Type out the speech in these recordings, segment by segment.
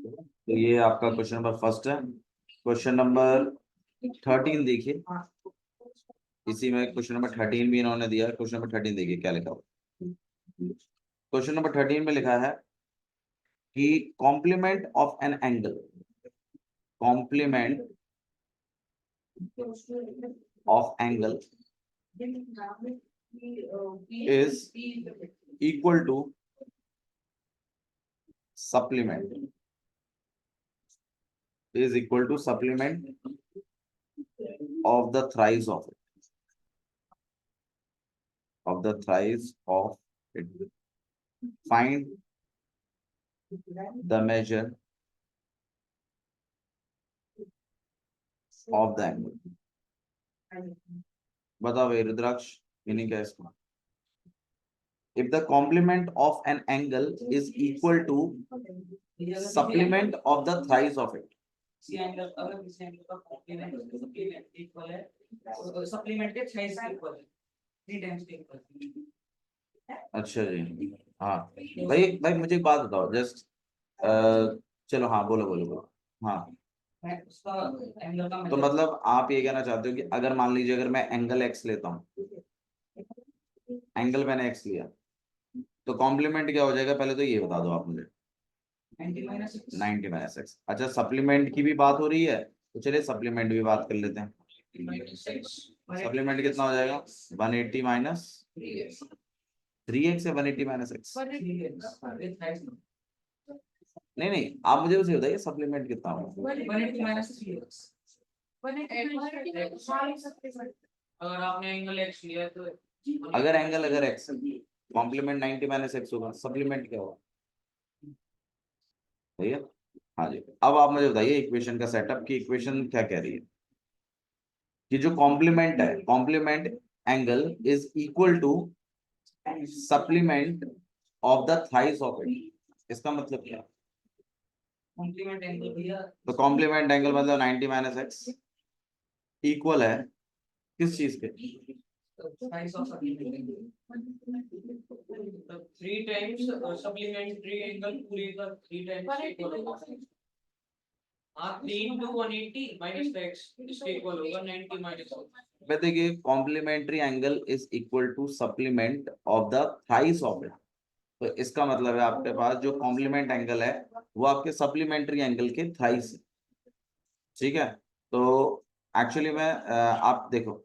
तो ये आपका क्वेश्चन नंबर फर्स्ट है। क्वेश्चन नंबर 13 देखिए, इसी में क्वेश्चन नंबर 13 भी इन्होंने दिया है। क्वेश्चन नंबर 13 देखिए क्या लिखा हुआ। क्वेश्चन नंबर 13 में लिखा है कि complement of an angle, complement of angle is equal to supplement, is equal to supplement of the thrice of it, of the thrice of it. Find the measure of the angle. बताओ भाई रुद्राक्ष, meaning क्या है इसका? If the complement of an angle is equal to supplement of the thrice of it. किसी angle, अगर किसी angle का complement equal है, सप्लीमेंट के 6 से इक्वल है, 3 टाइम्स के इक्वल है। अच्छा जी, हाँ भाई भाई मुझे एक बात बताओ जस्ट, चलो हाँ बोलो बोलो बोलो। हाँ उसका एंगल का तो मतलब आप ये कहना चाहते हो कि अगर मान लीजिए अगर मैं एंगल एक्स लेता हूँ, एंगल मैंने एक्स लिया, तो कॉम्प्लीमेंट क्या हो जाएगा पहले तो ये बता दो आप मुझे। 90 - x। अच्छा सप्लीमेंट की भी बात हो रही है, तो चलिए सप्लीमेंट भी बात कर लेते हैं। सप्लीमेंट कितना हो जाएगा? 180 माइनस 3x या 180 माइनस एक्स? नहीं नहीं, आप मुझे उसे बताइए सप्लीमेंट कितना होगा। 180 माइनस 3x। अगर आपने एंगल x लिया तो अगर एंगल अगर x कॉम्प्लीमेंट 90 माइनस एक्स होगा, सप्लीमेंट क्या होगा? सही है। हाँ जी, अब आप मुझे बताइए इक्वेशन का सेटअप की इक्वेशन क्या कह रही है कि जो कॉम्प्लीमेंट है, complement angle is equal to supplement of the thrice of it. इसका मतलब क्या? कॉम्प्लीमेंट एंगल भैया, तो कॉम्प्लीमेंट एंगल मतलब 90 माइनस एक्स इक्वल है किस चीज के? Size of supplement, 3 times supplementary angle पूरे का 3 टाइम्स इक्वल होगा। हाँ 3 × 180 माइनस x इसके इक्वल होगा 90 माइनस। देखिए complementary angle is equal to supplement of the thrice of it. तो इसका मतलब है आपके पास जो कॉम्प्लीमेंट एंगल है वो आपके सप्लीमेंट्री एंगल के थाइस है। ठीक है, तो एक्चुअली में आप देखो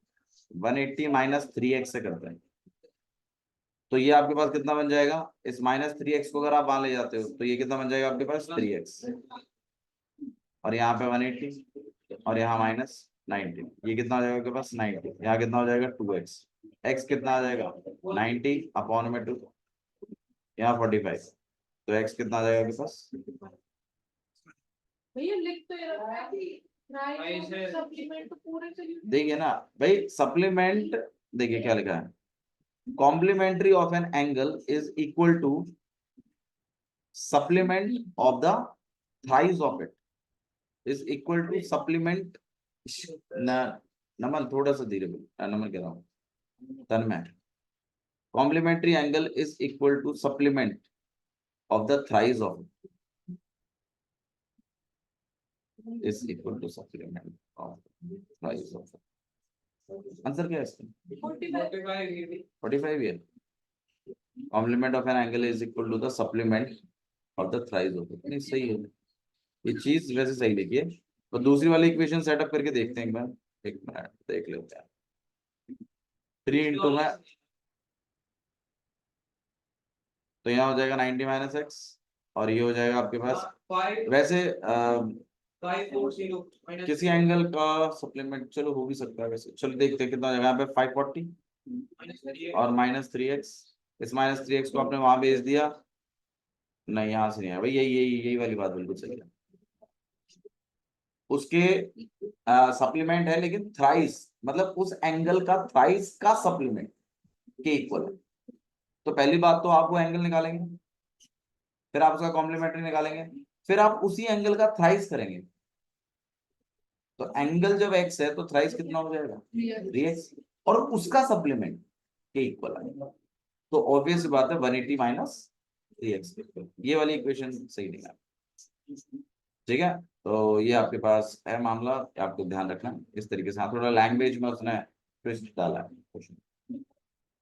180 माइनस 3x से करते हैं, तो ये आपके पास कितना बन जाएगा? इस माइनस 3x को अगर आप वहां ले जाते हो तो ये कितना बन जाएगा आपके पास? 3x, और यहाँ पे 180 और यहाँ माइनस 90, ये कितना हो जाएगा आपके पास? 90। यहाँ कितना हो जाएगा? 2x। x कितना आ जाएगा? 90 अपॉन में 2, यहाँ 45, तो x कितना आ जाएगा आपके पास? भैया लिख तो ये रखा है कि सप्लीमेंट पूरे से देखिए ना भाई, सप्लीमेंट देखिए क्या लिखा है, complementary of an angle is equal to supplement of the thrice of it is equal to supplement. Naman थोड़ा सा धीरे बोल, नमन कह रहा हूँ Tanmay. Complementary angle is equal to supplement of the thrice of it is equal to supplement of thrice of it. Answer क्या है इसका? 45 है। Complement of an angle is equal to the supplement of the thrice of it. नहीं सही है, ये चीज वैसे सही लिखी है। तो दूसरी वाली इक्वेशन सेटअप करके देखते हैं एक बार, एक मिनट देख लेते हैं। 3 इंटू में तो यहाँ हो जाएगा 90 माइनस एक्स, और ये हो जाएगा आपके पास वैसे किसी एंगल का सप्लीमेंट चलो हो भी सकता है वैसे। चलो देखते हैं कितना हो जाएगा। यहाँ पे 540 और माइनस 3x, इस माइनस 3x को आपने वहां भेज दिया, नहीं यहाँ से नहीं है भाई, यही वाली बात बिल्कुल सही है। उसके सप्लीमेंट है लेकिन थ्राइस, मतलब उस एंगल का थ्राइस का सप्लीमेंट के इक्वल है। तो पहली बात तो आप वो एंगल निकालेंगे, फिर आप उसका कॉम्प्लीमेंट्री निकालेंगे, फिर आप उसी एंगल का थ्राइस करेंगे। तो एंगल जब x है तो थ्राइस कितना हो जाएगा? 3x, और उसका सप्लीमेंट के इक्वल है। तो ऑब्वियस बात है 180 माइनस 3x। ये वाली इक्वेशन सही नहीं है। ठीक है, तो ये आपके पास है मामला, आपको ध्यान रखना इस तरीके से। हाँ, थोड़ा लैंग्वेज में उसने ट्विस्ट डाला है क्वेश्चन।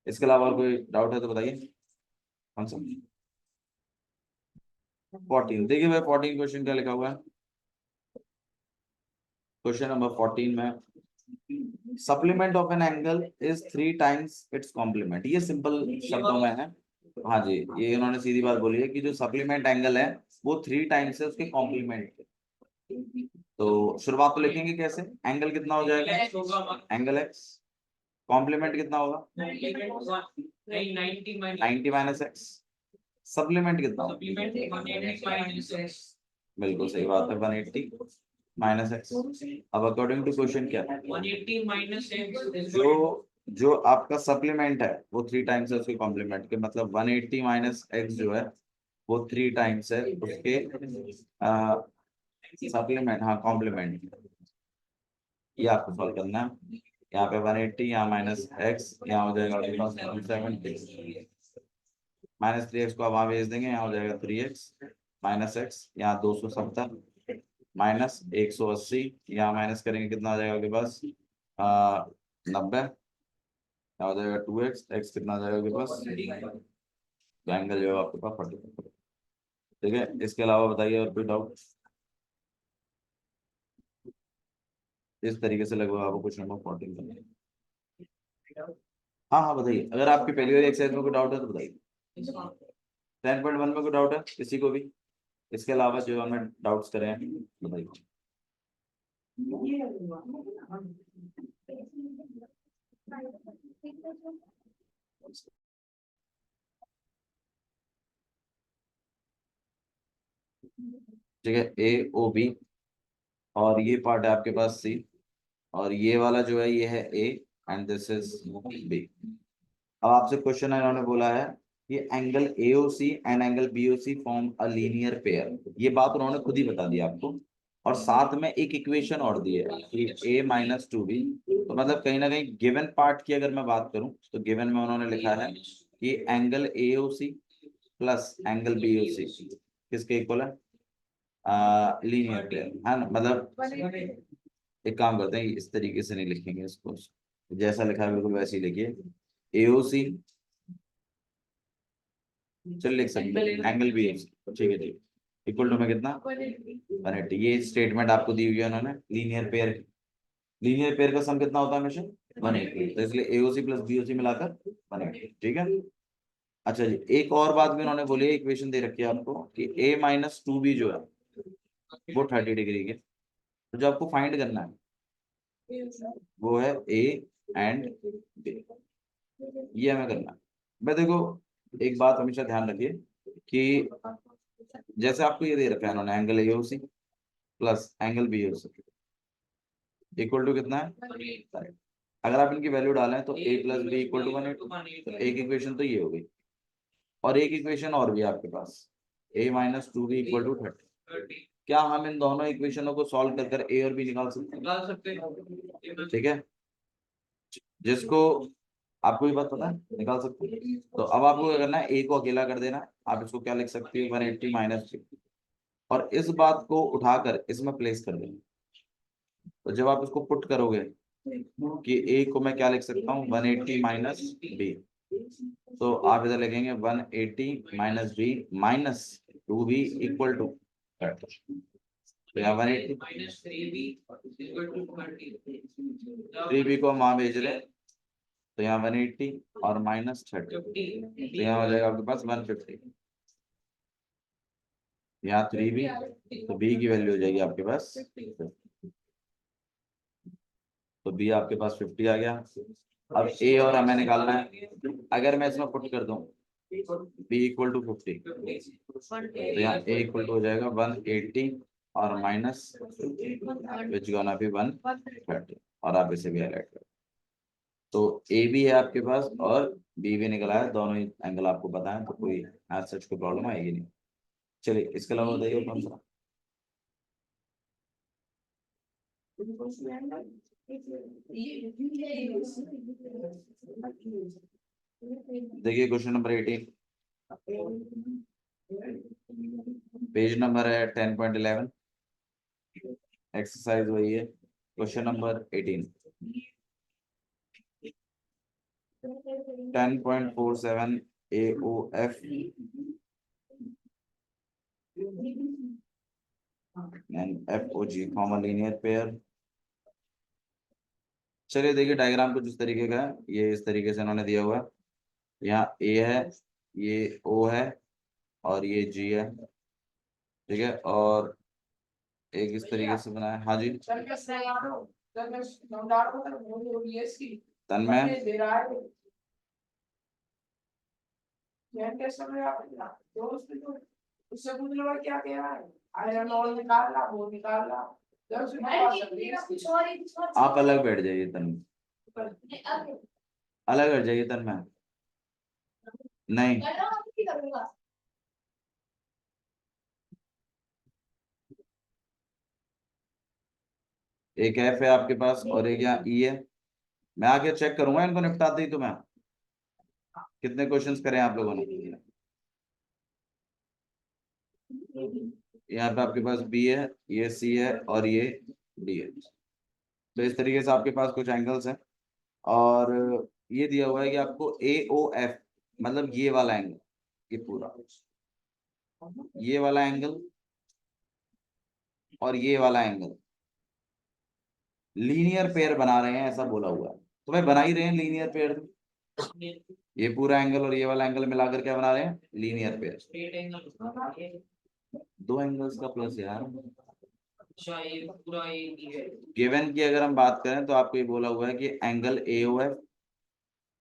इसके अलावा और कोई डाउट है तो बताइए। कौन सा? 14, देखिए भाई 14 क्वेश्चन क्या लिखा हुआ है। क्वेश्चन नंबर 14 में supplement of an angle is 3 times its complement. ये सिंपल शब्दों में है। हाँ जी, ये इन्होंने सीधी बात बोली है कि जो सप्लीमेंट एंगल है वो 3 टाइम्स है उसके कॉम्प्लीमेंट के। तो शुरुआत तो लिखेंगे कैसे, एंगल कितना हो जाएगा, X होगा एंगल एक्स, कॉम्प्लीमेंट कितना होगा, 90 minus 90 माइनस एक्स, सप्लीमेंट कितना होगा, supplement 180 minus X. बिल्कुल सही बात है, 180 माइनस एक्स। अब अकॉर्डिंग टू क्वेश्चन क्या है, 180 minus X is जो जो आपका सप्लीमेंट है वो 3 टाइम्स है उसके कॉम्प्लीमेंट के, मतलब 180 माइनस एक्स जो है वो 3 टाइम्स है उसके सप्लीमेंट, हाँ कॉम्प्लीमेंट। ये आपको सॉल्व करना है। यहाँ पे 180, यहाँ माइनस एक्स, यहाँ हो जाएगा आपके पास 170, माइनस 3x को आप वहाँ भेज देंगे, यहाँ हो जाएगा 3x माइनस एक्स, यहाँ 270 माइनस 180, यहाँ माइनस करेंगे कितना आ जाएगा आपके पास 90, यहाँ हो जाएगा 2x, x कितना आ जाएगा आपके पास, एंगल जो है आपके पास 40। ठीक है, इसके अलावा बताइए और कोई डाउट। इस तरीके से लगभग आपको क्वेश्चन नंबर 14 करना है। हाँ हाँ बताइए, अगर आपकी पहली वाली एक्सरसाइज में कोई डाउट है तो बताइए। 10.1 में कोई डाउट है किसी को भी, इसके अलावा जो हमें डाउट्स करे हैं बताइए। ठीक है, ए ओ बी, और ये पार्ट है आपके पास सी, और ये वाला जो है ये है ए, एंड दिस इज बी। अब आपसे क्वेश्चन है, इन्होंने बोला है कि angle AOC and angle BOC form a linear pair. ये बात उन्होंने खुद ही बता दी आपको, और साथ में एक इक्वेशन और दी है कि a-2b। तो मतलब कहीं ना कहीं गिवन पार्ट की अगर मैं बात करूं तो गिवन में उन्होंने लिखा है कि angle AOC plus angle BOC किसके इक्वल है, लीनियर पेयर है ना। मतलब एक काम करते हैं, इस तरीके से नहीं लिखेंगे इसको, जैसा लिखा है बिल्कुल वैसे ही लिखिए, AOC, चल लिख सकते हैं एंगल BOC, ठीक है ठीक, इक्वल टू में कितना 180। ये स्टेटमेंट आपको दी हुई है उन्होंने लीनियर पेयर की। लीनियर पेयर का सम कितना होता है हमेशा 180, तो इसलिए AOC प्लस BOC मिलाकर 180। ठीक है, अच्छा जी, एक और बात भी उन्होंने बोली है, इक्वेशन दे रखी है आपको कि a-2b जो है वो 30 डिग्री के, तो जो आपको फाइंड करना है वो है A एंड B, ये हमें करना है। मैं देखो, एक बात हमेशा ध्यान रखिए कि जैसे आपको ये दे रखा है उन्होंने angle AOC plus angle BOC equal to कितना है 180। अगर आप इनकी वैल्यू डालें तो a plus B equal to 180, तो एक इक्वेशन तो ये हो गई, और एक इक्वेशन और भी है आपके पास a-2b इक्वल टू 30। क्या हम इन दोनों इक्वेशनों को सॉल्व कर कर a और b निकाल सकते निकाल सकते हैं। हैं, ठीक है, जिसको आपको ये बात पता है निकाल सकते हैं। तो अब आपको क्या करना है, a को अकेला कर देना, आप इसको क्या लिख सकते हो 180 माइनस 3, और इस बात को उठाकर इसमें प्लेस कर देना। तो जब आप इसको पुट करोगे कि a को मैं क्या लिख सकता हूँ 180 माइनस b, तो आप इधर लिखेंगे 180 minus b minus 2b equal to 30। तो यहाँ 180 minus 3b is equal to 30. 3b को हम वहां भेज रहे हैं, तो यहाँ 180 और माइनस 30, तो यहाँ हो जाएगा आपके पास 150। यहाँ 3b, तो b की वैल्यू हो जाएगी आपके पास 50। तो b आपके पास 50 आ गया। अब a और हमें निकालना है, अगर मैं इसमें पुट कर दूं b इक्वल टू 50, तो यहाँ a इक्वल टू हो जाएगा 180 और माइनस विच गोना बी 130, और आप इसे भी हाईलाइट करें। तो a भी है आपके पास और b भी निकला है, दोनों ही एंगल आपको पता है, तो कोई एज सच कोई प्रॉब्लम आएगी नहीं। चलिए, इसके अलावा बताइए और कौन सा। देखिए क्वेश्चन नंबर 18, पेज नंबर है 10.11, एक्सरसाइज वही है, question number 18। 10.47 AOF and FOG common linear pair. चलिए देखिए डायग्राम कुछ इस तरीके का है, ये इस तरीके से इन्होंने दिया हुआ है, यहाँ A है, ये O है और ये G है, ठीक है, और एक इस तरीके से बनाया। हाँ जी तन्मय, उससे पूछ लो क्या कह रहा है, आयरन और निकाल ला, वो निकाल ला, कुछ और ही आप अलग बैठ जाइए तन्मय, अलग बैठ जाइए तन्मय, नहीं एक F है आपके पास और एक यहाँ E है। मैं आके चेक करूंगा इनको निपटाते ही, तो मैं कितने क्वेश्चंस करें आप लोगों ने। यहाँ पे आपके पास B है, ये C है और ये D है। तो इस तरीके से आपके पास कुछ एंगल्स हैं और ये दिया हुआ है कि आपको AOF मतलब ये वाला एंगल, ये पूरा ये वाला एंगल और ये वाला एंगल लीनियर पेयर बना रहे हैं, ऐसा बोला हुआ है। तो भाई बना ही रहे हैं लीनियर पेयर, ये पूरा एंगल और ये वाला एंगल मिलाकर क्या बना रहे हैं, लीनियर पेयर। स्ट्रेट एंगल, दो एंगल्स का प्लस यार। अच्छा ये पूरा ये है। गिवन की अगर हम बात करें तो आपको ये बोला हुआ है कि angle AOF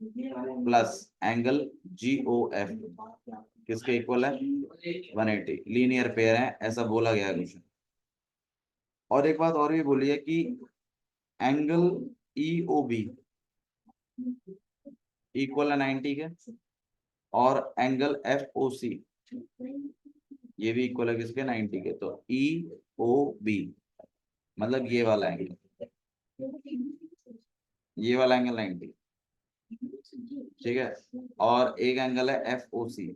plus angle GOF किसके इक्वल है, 180, लीनियर पेयर है, ऐसा बोला गया है क्वेश्चन। और एक बात और भी बोली है कि एंगल EOB इक्वल है 90 के, और एंगल FOC ये भी इक्वल है किसके, 90 के। तो EOB मतलब ये वाला एंगल, ये वाला एंगल 90, ठीक है। और एक एंगल है FOC,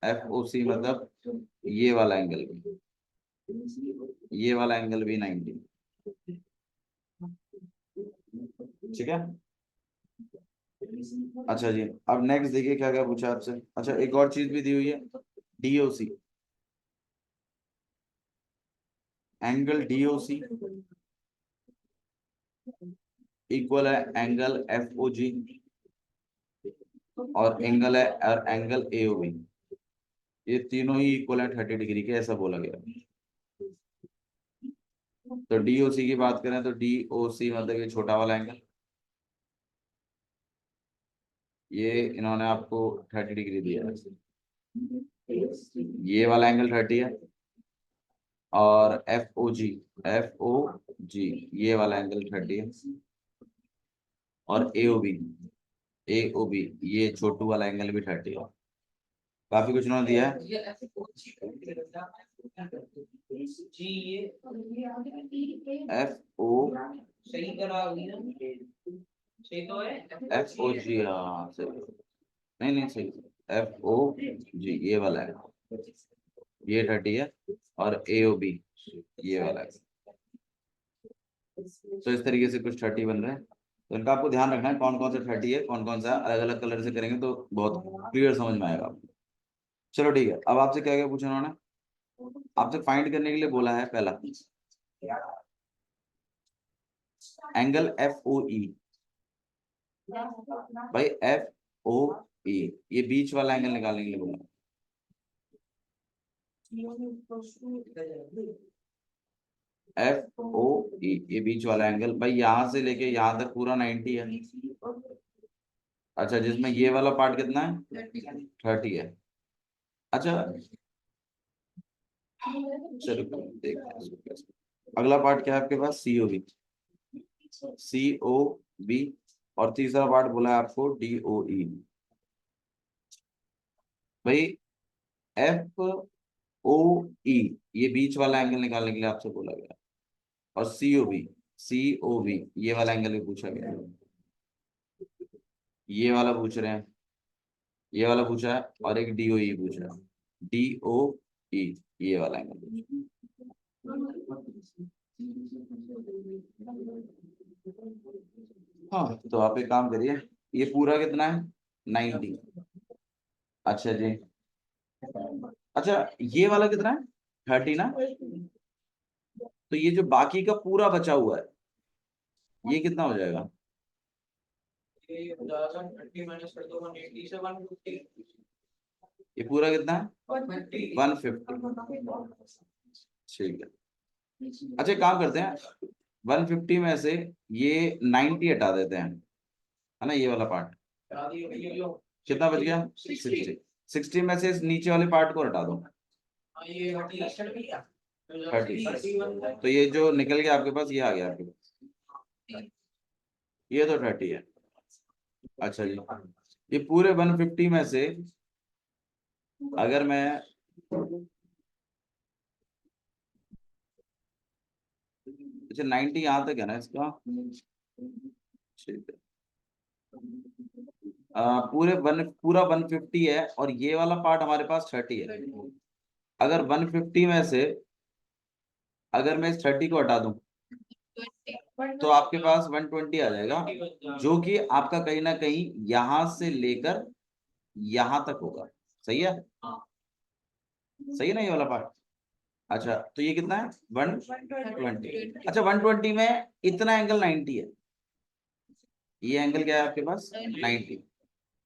FOC मतलब ये वाला एंगल भी, ये वाला एंगल भी 90, ठीक है। अच्छा जी, अब नेक्स्ट देखिए क्या क्या पूछा आपसे। अच्छा एक और चीज भी दी हुई है, DOC, एंगल DOC इक्वल है एंगल FOG और एंगल AOB, ये तीनों ही इक्वल है 30 डिग्री के, ऐसा बोला गया। तो DOC की बात करें तो DOC मतलब ये छोटा वाला एंगल, ये इन्होंने आपको 30 डिग्री दिया है, ये वाला एंगल 30 है। और FOG ये वाला एंगल 30 है। और AOB ये छोटू वाला एंगल भी 30 है। काफी कुछ उन्होंने दिया है। जी ये FO सही करा हुई ना, सही तो है। FOG, हाँ सही, नहीं नहीं सही, FOG ये वाला है, ये 30 है। और AOB ये वाला है। तो इस तरीके से कुछ 30 बन रहे हैं, तो इनका आपको ध्यान रखना है कौन कौन सा 30 है, कौन कौन सा, अलग अलग कलर से करेंगे तो बहुत क्लियर समझ में आएगा आपको। चलो ठीक है, अब आपसे क्या क्या पूछा उन्होंने, आपसे फाइंड करने के लिए बोला है पहला एंगल FOE। भाई FOE ये बीच वाला एंगल निकालने के लिए बोला, FOE ये बीच वाला एंगल, भाई यहाँ से लेके यहाँ तक पूरा 90 है। अच्छा जिसमें ये वाला पार्ट कितना है, 30 है। अच्छा चलो देखते हैं इसको कैसे। अगला पार्ट क्या है आपके पास, COB, और तीसरा पार्ट बोला है आपको DOE। भाई FOE ये बीच वाला एंगल निकालने के लिए आपसे बोला गया, और COB ये वाला एंगल भी पूछा गया, ये वाला पूछ रहे हैं, ये वाला पूछा है, और एक DOE पूछ रहा है। DOE, ये वाला एंगल। हाँ, तो आप एक काम करिए, ये पूरा कितना है 90। अच्छा जी, अच्छा ये वाला कितना है 30 ना, तो ये जो बाकी का पूरा बचा हुआ है ये कितना हो जाएगा? ये हो जाएगा 30 माइनस कर दो 180 से 150। ये पूरा कितना है 150। 150। ठीक है, अच्छा एक काम करते हैं, 150 में से ये 90 हटा देते हैं, है ना, ये वाला पार्ट। करा दिए भैया लो। कितना बच गया 60। 60 में से इस नीचे वाले पार्ट को हटा दो, हाँ, ये 30 कर दिया। 30। 31 तो ये जो निकल गया आपके पास, ये आ गया आपके पास, ये तो 30 है। अच्छा जी, ये पूरे 150 में से अगर मैं, अच्छा 90 यहाँ तक है ना इसका, ठीक है। पूरा 150 है और ये वाला पार्ट हमारे पास 30 है। अगर 150 में से अगर मैं इस 30 को हटा दूं तो आपके पास 120 आ जाएगा, जो कि आपका कहीं ना कहीं यहां से लेकर यहां तक होगा। सही है, सही है ना ये वाला पार्ट। अच्छा तो ये कितना है 120। अच्छा 120 में इतना एंगल 90 है, ये एंगल क्या है आपके पास 90।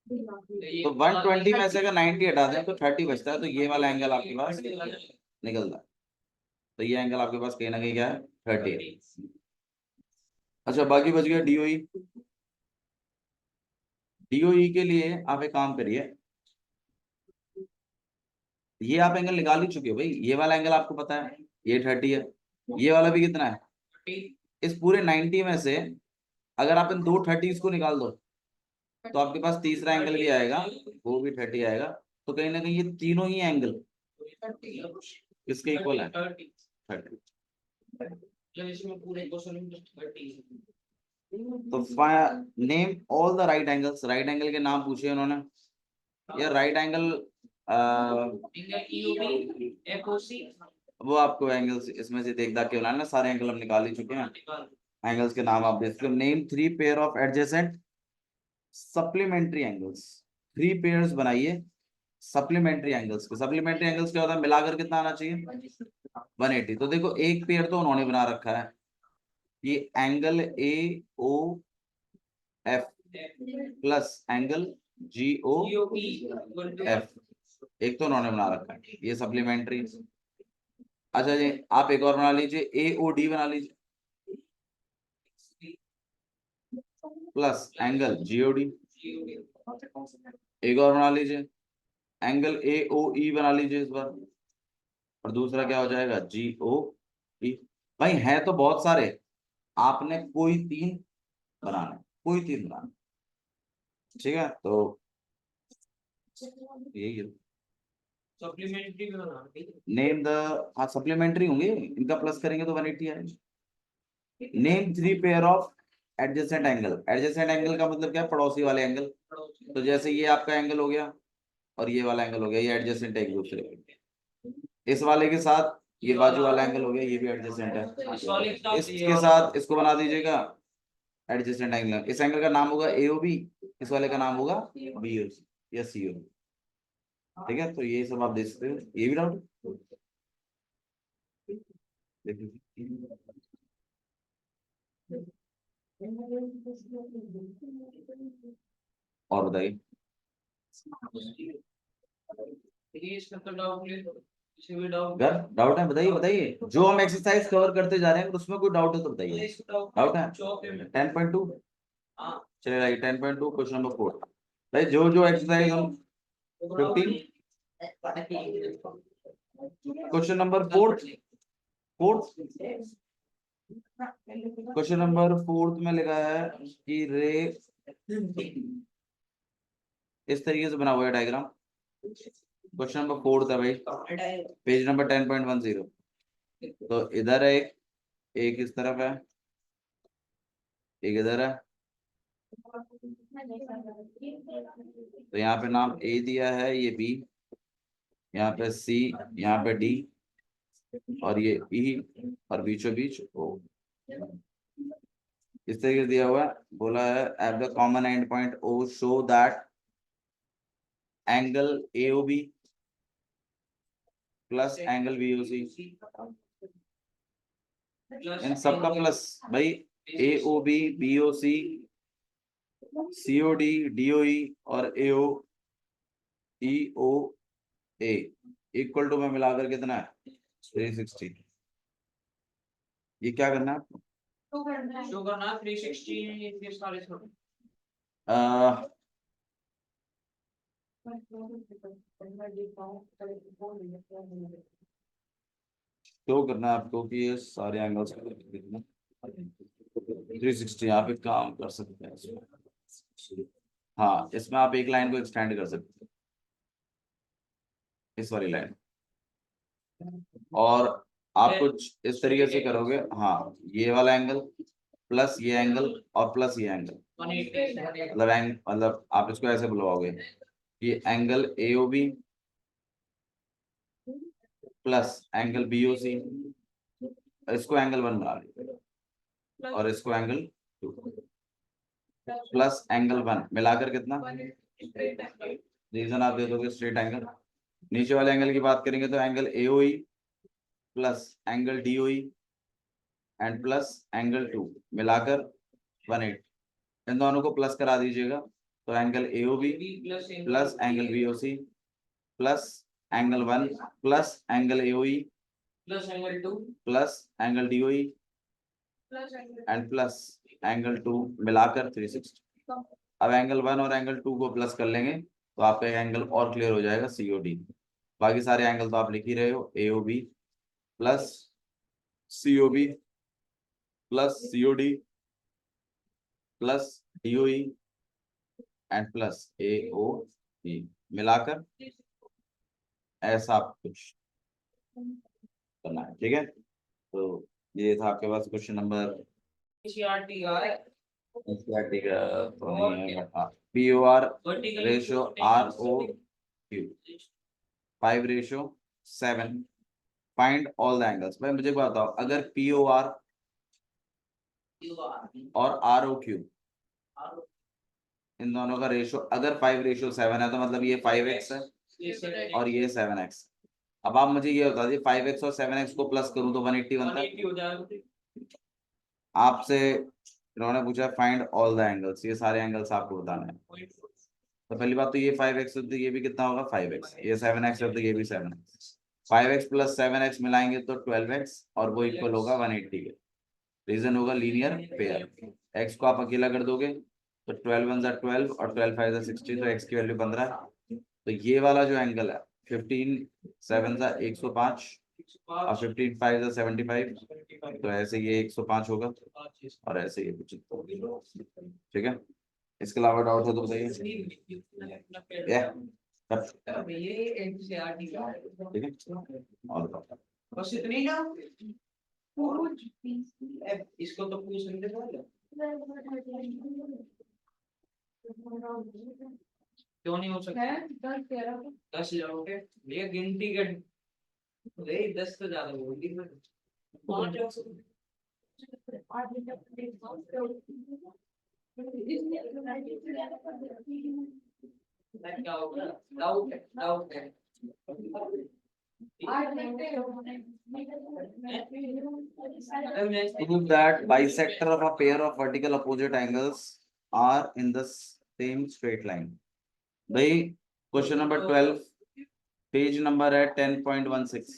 तो 120 में से अगर 90 हटा दें तो 30 बचता है, तो ये वाला एंगल आपके पास निकलता है। तो ये एंगल आपके पास कहीं ना कहीं क्या है 30 है। अच्छा बाकी बच गया DOE। DOE के लिए आप एक काम करिए, ये आप एंगल निकाल ही चुके हो भाई, ये वाला एंगल आपको पता है ये 30 है, ये वाला भी कितना है, इस पूरे 90 में से अगर आप इन दो 30s को निकाल दो तो आपके पास तीसरा एंगल भी आएगा, वो भी 30 आएगा। तो कहीं ना कहीं ये तीनों ही एंगल किसके इक्वल है 30। इसमें पूरे क्वेश्चन में 30। तो name all the right angles, right angle के नाम पूछे उन्होंने। ये right angle angle EOB FOC। वो आपको एंगल्स इसमें से देख दाख के बनाना, सारे एंगल हम निकाल ही चुके हैं। एंगल्स के नाम आप देख सकते हो, name 3 pair of adjacent supplementary angles. 3 pairs बनाइए सप्लीमेंट्री एंगल्स के। सप्लीमेंट्री एंगल्स क्या होता है, मिलाकर कितना आना चाहिए 180। तो देखो एक पेयर तो उन्होंने बना रखा है, ये angle AOF plus angle GOF, एक तो उन्होंने बना रखा है, ये सप्लीमेंट्री। अच्छा जी आप एक और बना लीजिए, AOD बना लीजिए प्लस एंगल GOD। एक और बना लीजिए, एंगल AOE बना लीजिए इस बार, और दूसरा क्या हो जाएगा GOE। भाई है तो बहुत सारे, आपने कोई 3 बनाना है, कोई 3 बनाना है। ठीक है, तो यही है। सप्लीमेंट्री में बना दी। नेम द, हाँ सप्लीमेंट्री होंगे, इनका प्लस करेंगे तो 180 आएगा। Name 3 pair of adjacent angle. Adjacent angle का मतलब क्या है, पड़ोसी वाले एंगल। तो जैसे ये आपका एंगल हो गया और ये वाला एंगल हो गया, ये एडजेसेंट है एक दूसरे के। इस वाले के साथ ये बाजू वाला एंगल हो गया, ये भी एडजेसेंट है। इसके साथ इसको बना दीजिएगा एडजेसेंट एंगल। इस एंगल का नाम होगा AOB, इस वाले का नाम होगा BOC या COB। ठीक है, तो ये सब आप देख सकते हो। ये भी डाउट और बताइए। ये इसका तो डाउट ले लो, इसे भी डाउट अगर डाउट है बताइए, बताइए जो हम एक्सरसाइज कवर करते जा रहे हैं, उसमें कोई डाउट है तो बताइए। डाउट है 10.2, हाँ चलिए राइट 10.2 क्वेश्चन नंबर 4। भाई जो एक्सरसाइज हम 15 क्वेश्चन नंबर 4 क्वेश्चन नंबर 4 में लिखा है कि रे इस तरीके से बना हुआ है डायग्राम। क्वेश्चन नंबर 4 था भाई, पेज नंबर 10.10। तो इधर है एक इस तरफ है, एक इधर है। तो यहाँ पे नाम A दिया है, ये B, यहाँ पे सी, यहाँ पे डी, और ये ई, और बीचों बीच ओ। इस तरीके से दिया हुआ है, बोला है at the common end point O show that angle AOB plus angle BOC, इन सबका प्लस भाई, AOB BOC COD DOE और EOA इक्वल टू में मिलाकर कितना है 360। ये क्या करना है आपको? शो करना 360 के सारे छोड़। अह, शो करना है आपको कि ये सारे एंगल्स कितना 360। यहाँ पे काम कर सकते हैं इसमें। हाँ, इसमें आप एक लाइन को एक्सटेंड कर सकते हैं, इस वाली लाइन, और आप कुछ इस तरीके से करोगे। हाँ, ये वाला एंगल प्लस ये एंगल और प्लस ये एंगल, 180 मतलब आप इसको ऐसे बुलवाओगे, ये angle AOB plus angle BOC, इसको एंगल 1 बना लीजिए, और इसको एंगल 2 प्लस एंगल 1 मिलाकर कितना, रीजन आप दे दोगे स्ट्रेट एंगल। नीचे वाले एंगल की बात करेंगे तो angle AOE plus angle DOE and plus angle 2 मिलाकर 180। इन दोनों को प्लस करा दीजिएगा, तो angle AOB plus angle BOC plus angle 1 plus angle AOE plus angle 2 plus angle DOE and plus angle 2 मिलाकर 360। अब एंगल 1 और एंगल 2 को प्लस कर लेंगे तो आपका एंगल और क्लियर हो जाएगा COD। बाकी सारे एंगल तो आप लिख ही रहे हो, AOB plus COB plus COD plus DOE and plus AOE मिलाकर ऐसा कुछ करना है, ठीक है। तो ये था आपके पास क्वेश्चन नंबर सीआरटी का है। NCERT का तो नहीं है, but POR ratio ROQ 5:7, find all the angles. भाई मुझे बताओ, अगर POR और ROQ इन दोनों का रेशियो अगर 5:7 है, तो मतलब ये 5x है और ये 7x। अब आप मुझे ये बता दीजिए, 5x और 7x को प्लस करूं तो 180 बनता है। 180 हो जाएगा। आपसे इन्होंने पूछा फाइंड ऑल द एंगल्स, ये सारे एंगल्स आपको बताना है। तो पहली बात तो ये 5x है तो ये भी कितना होगा 5x, ये 7x है तो ये भी 7x। 5x प्लस 7x मिलाएंगे तो 12x, और वो इक्वल होगा 180 के। रीजन होगा लीनियर पेयर। x को आप अकेला कर दोगे तो 12 1 12 और 12 5 60, तो x की वैल्यू 15। तो ये वाला जो एंगल है 15 7 105 और 15 5 75, तो ऐसे ये 105 होगा और ऐसे ये कुछ, ठीक है। इसके अलावा डाउट हो तो बताइए। ये एनसीईआरटी का है। ठीक है, और बताओ। बस इतनी ना, और इसको तो पूछ नहीं थे। क्यों नहीं हो सकता? 10,000 हो गए ये गिनती के। नहीं 10 तो ज्यादा बोल दी मैं। 5 क्या होगा? डाउट है। Prove that bisector of a pair of vertical opposite angles are in the same straight line. भाई क्वेश्चन नंबर 12, पेज नंबर है 10.16।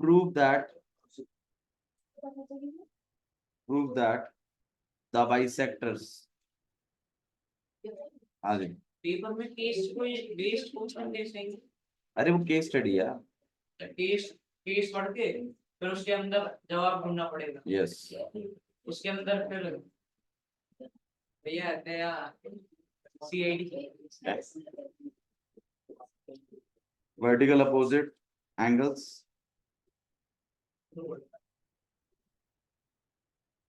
Prove that the bisectors, हाँ जी, पेपर में केस कोई बेस्ड क्वेश्चन दे सही। अरे वो केस स्टडी है। केस केस पढ़ के फिर उसके अंदर जवाब ढूंढना पड़ेगा। यस, उसके अंदर फिर भैया नया CID vertical opposite angles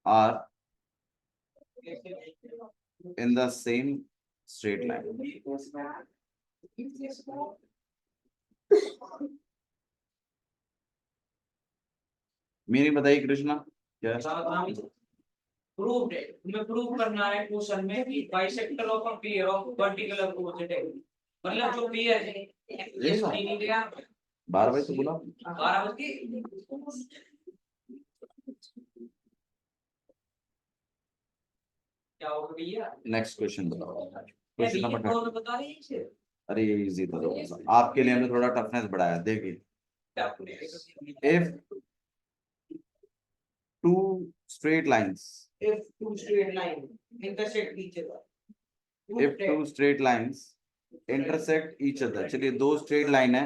are in the same straight line. Meaning बताइए कृष्णा क्या है? प्रूव्ड है, तुम्हें प्रूव करना है क्वेश्चन में कि bisector of a pair of vertical opposite है, मतलब जो पेयर है ये नहीं दिया 12 बजे तो बोला 12 बजे क्या होगा भैया? नेक्स्ट क्वेश्चन बताओ। ये क्वेश्चन भैया नंबर कौन बता रही है इसे? अरे ये इजी था थोड़ा सा, आपके लिए हमने थोड़ा टफनेस बढ़ाया। देखिए क्या पूछेगा? if two straight lines If two straight line intersect each other. if two straight lines intersect each other, चलिए दो स्ट्रेट लाइन है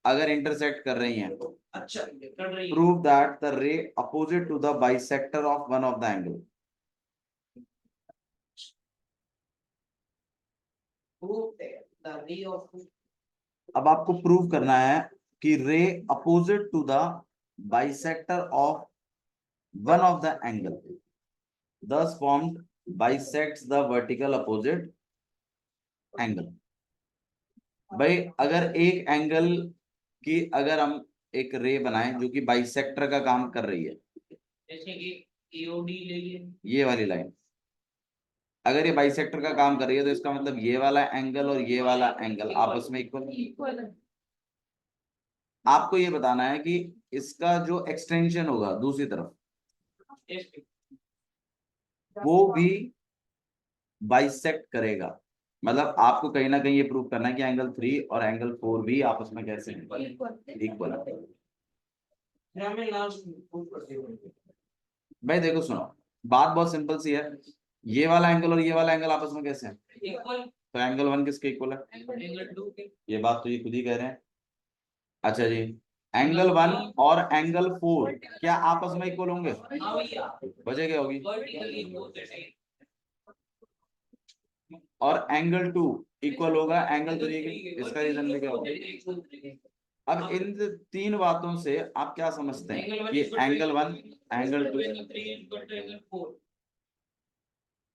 अगर इंटरसेक्ट कर रही हैं अच्छा कर रही है। prove that the ray opposite to the bisector of one of the angle। Prove that the ray of अब आपको प्रूव करना है कि ray opposite to the bisector of one of the angle thus formed bisects the vertical opposite angle। भाई अगर एक angle की अगर हम एक रे बनाएं जो कि बाइसेक्टर का काम कर रही है, जैसे कि EOD ले लिए, ये वाली लाइन अगर ये बाइसेक्टर का काम कर रही है तो इसका मतलब ये वाला एंगल और ये वाला एंगल आपस में इक्वल। आपको ये बताना है कि इसका जो एक्सटेंशन होगा दूसरी तरफ जैसे वो भी बाइसेक्ट करेगा। मतलब आपको कहीं ना कहीं ये प्रूव करना है कि एंगल 3 और एंगल 4 भी आपस में कैसे इक्वल है। हमें लास्ट प्रूव कर दिया। भाई देखो सुनो, बात बहुत सिंपल सी है, ये वाला एंगल और ये वाला एंगल आपस में कैसे हैं? इक्वल तो एंगल 1 किसके इक्वल है? एंगल 2 के। ये बात तो ये खुद ही कह रहे हैं। अच्छा जी, एंगल 1 और एंगल 4 क्या आपस में इक्वल होंगे? हाँ भैया वजह क्या होगी? वर्टिकली बोथ है। और एंगल 2 इक्वल होगा एंगल 3 के, इसका रीजन भी क्या होगा? अब इन तीन बातों से आप क्या समझते हैं कि एंगल 1 एंगल 2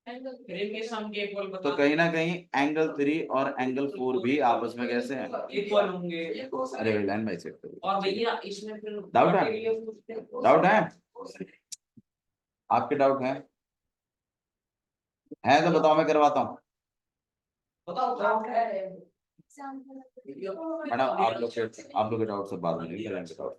तो कहीं ना कहीं एंगल 3 और एंगल 4 भी आपस में कैसे हैं? इक्वल होंगे। अरे भाई लाइन बाई सेक्टर और भैया इसमें फिर डाउट है? डाउट है? आपके डाउट है तो बताओ, मैं करवाता हूँ। बताओ डाउट है। मैडम आप लोग के डाउट से बात नहीं करेंगे, डाउट